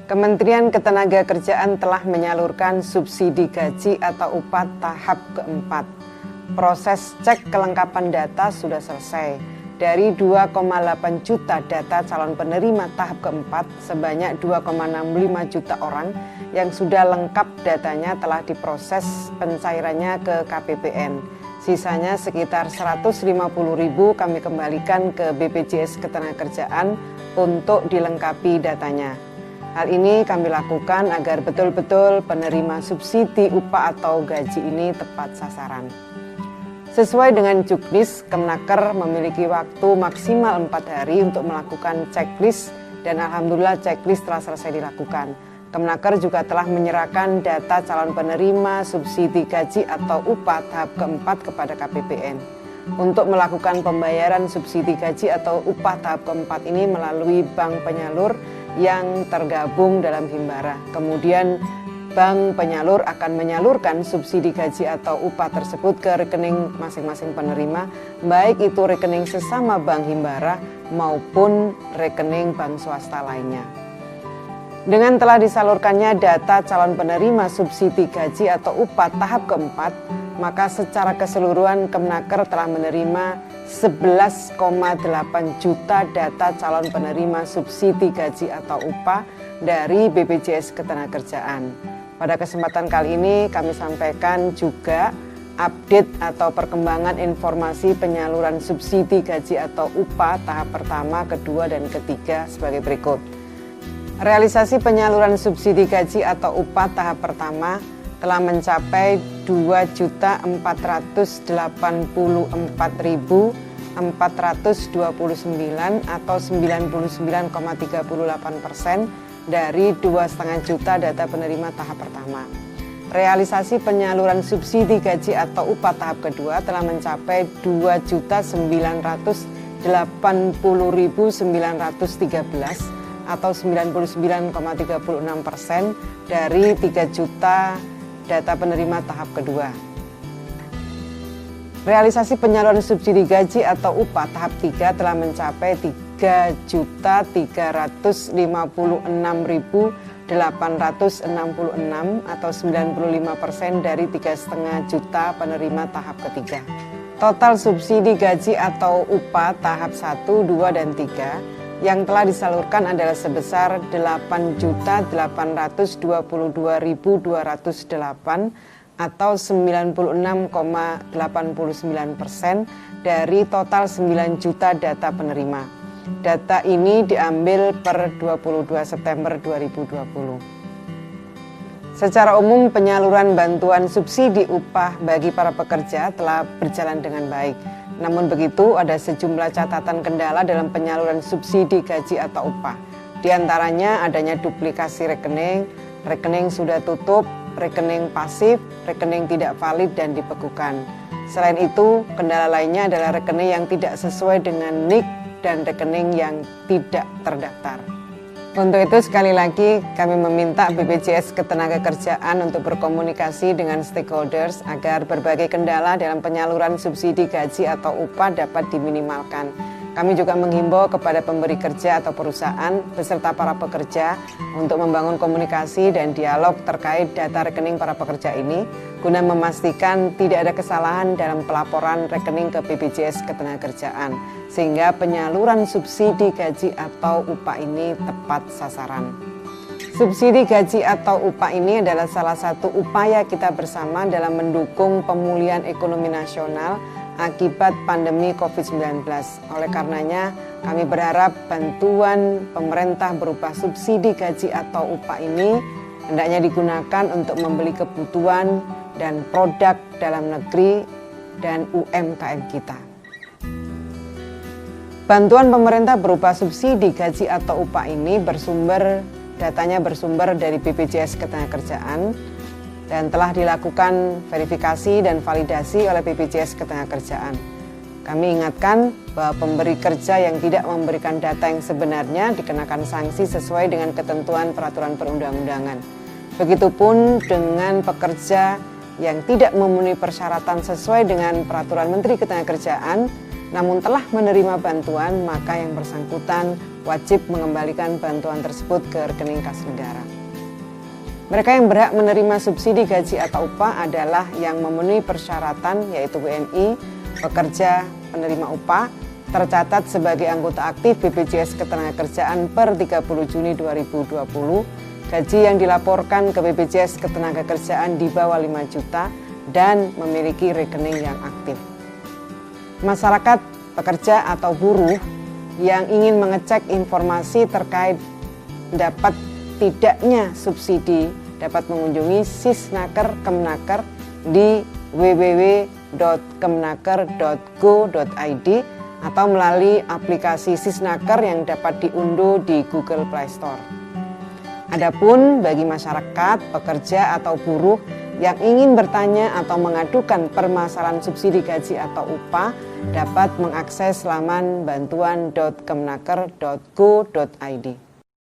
Kementerian Ketenagakerjaan telah menyalurkan subsidi gaji atau upah tahap keempat. Proses cek kelengkapan data sudah selesai. Dari 2,8 juta data calon penerima tahap keempat, sebanyak 2,65 juta orang yang sudah lengkap datanya telah diproses pencairannya ke KPPN. Sisanya sekitar 150.000 kami kembalikan ke BPJS Ketenagakerjaan untuk dilengkapi datanya. Hal ini kami lakukan agar betul-betul penerima subsidi upah atau gaji ini tepat sasaran. Sesuai dengan Juknis, Kemenaker memiliki waktu maksimal 4 hari untuk melakukan checklist dan alhamdulillah checklist telah selesai dilakukan. Kemenaker juga telah menyerahkan data calon penerima subsidi gaji atau upah tahap keempat kepada KPPN. Untuk melakukan pembayaran subsidi gaji atau upah tahap keempat ini melalui bank penyalur yang tergabung dalam Himbara. Kemudian bank penyalur akan menyalurkan subsidi gaji atau upah tersebut ke rekening masing-masing penerima, baik itu rekening sesama bank Himbara maupun rekening bank swasta lainnya. Dengan telah disalurkannya data calon penerima subsidi gaji atau upah tahap keempat, maka secara keseluruhan Kemenaker telah menerima 11,8 juta data calon penerima subsidi gaji atau upah dari BPJS Ketenagakerjaan. Pada kesempatan kali ini kami sampaikan juga update atau perkembangan informasi penyaluran subsidi gaji atau upah tahap pertama, kedua, dan ketiga sebagai berikut. Realisasi penyaluran subsidi gaji atau upah tahap pertama telah mencapai 2.484.429 atau 99,38% dari 2,5 juta data penerima tahap pertama. Realisasi penyaluran subsidi gaji atau upah tahap kedua telah mencapai 2.980.913 atau 99,36% dari 3 juta data penerima tahap kedua. Realisasi penyaluran subsidi gaji atau upah tahap 3 telah mencapai 3.356.866 atau 95% dari 3,5 juta penerima tahap ketiga. Total subsidi gaji atau upah tahap 1, 2, dan 3 yang telah disalurkan adalah sebesar 8.822.208 atau 96,89% dari total 9 juta data penerima. Data ini diambil per 22 September 2020. Secara umum penyaluran bantuan subsidi upah bagi para pekerja telah berjalan dengan baik. Namun begitu, ada sejumlah catatan kendala dalam penyaluran subsidi gaji atau upah. Di antaranya adanya duplikasi rekening, rekening sudah tutup, rekening pasif, rekening tidak valid dan dibekukan. Selain itu, kendala lainnya adalah rekening yang tidak sesuai dengan NIK dan rekening yang tidak terdaftar. Untuk itu sekali lagi kami meminta BPJS Ketenagakerjaan untuk berkomunikasi dengan stakeholders agar berbagai kendala dalam penyaluran subsidi gaji atau upah dapat diminimalkan. Kami juga menghimbau kepada pemberi kerja atau perusahaan beserta para pekerja untuk membangun komunikasi dan dialog terkait data rekening para pekerja ini guna memastikan tidak ada kesalahan dalam pelaporan rekening ke BPJS Ketenagakerjaan sehingga penyaluran subsidi gaji atau upah ini tepat sasaran. Subsidi gaji atau upah ini adalah salah satu upaya kita bersama dalam mendukung pemulihan ekonomi nasional akibat pandemi COVID-19. Oleh karenanya, kami berharap bantuan pemerintah berupa subsidi gaji atau upah ini hendaknya digunakan untuk membeli kebutuhan dan produk dalam negeri dan UMKM kita. Bantuan pemerintah berupa subsidi gaji atau upah ini datanya bersumber dari BPJS Ketenagakerjaan dan telah dilakukan verifikasi dan validasi oleh BPJS Ketenagakerjaan. Kami ingatkan bahwa pemberi kerja yang tidak memberikan data yang sebenarnya dikenakan sanksi sesuai dengan ketentuan peraturan perundang-undangan. Begitupun dengan pekerja yang tidak memenuhi persyaratan sesuai dengan peraturan Menteri Ketenagakerjaan namun telah menerima bantuan, maka yang bersangkutan wajib mengembalikan bantuan tersebut ke rekening kas negara. Mereka yang berhak menerima subsidi gaji atau upah adalah yang memenuhi persyaratan, yaitu WNI, pekerja penerima upah, tercatat sebagai anggota aktif BPJS Ketenagakerjaan per 30 Juni 2020, gaji yang dilaporkan ke BPJS Ketenagakerjaan di bawah 5 juta, dan memiliki rekening yang aktif. Masyarakat, pekerja atau buruh yang ingin mengecek informasi terkait dapat tidaknya subsidi dapat mengunjungi Sisnaker Kemenaker di www.kemenaker.go.id atau melalui aplikasi Sisnaker yang dapat diunduh di Google Play Store. Adapun bagi masyarakat, pekerja atau buruh yang ingin bertanya atau mengadukan permasalahan subsidi gaji atau upah dapat mengakses laman bantuan.kemenaker.go.id.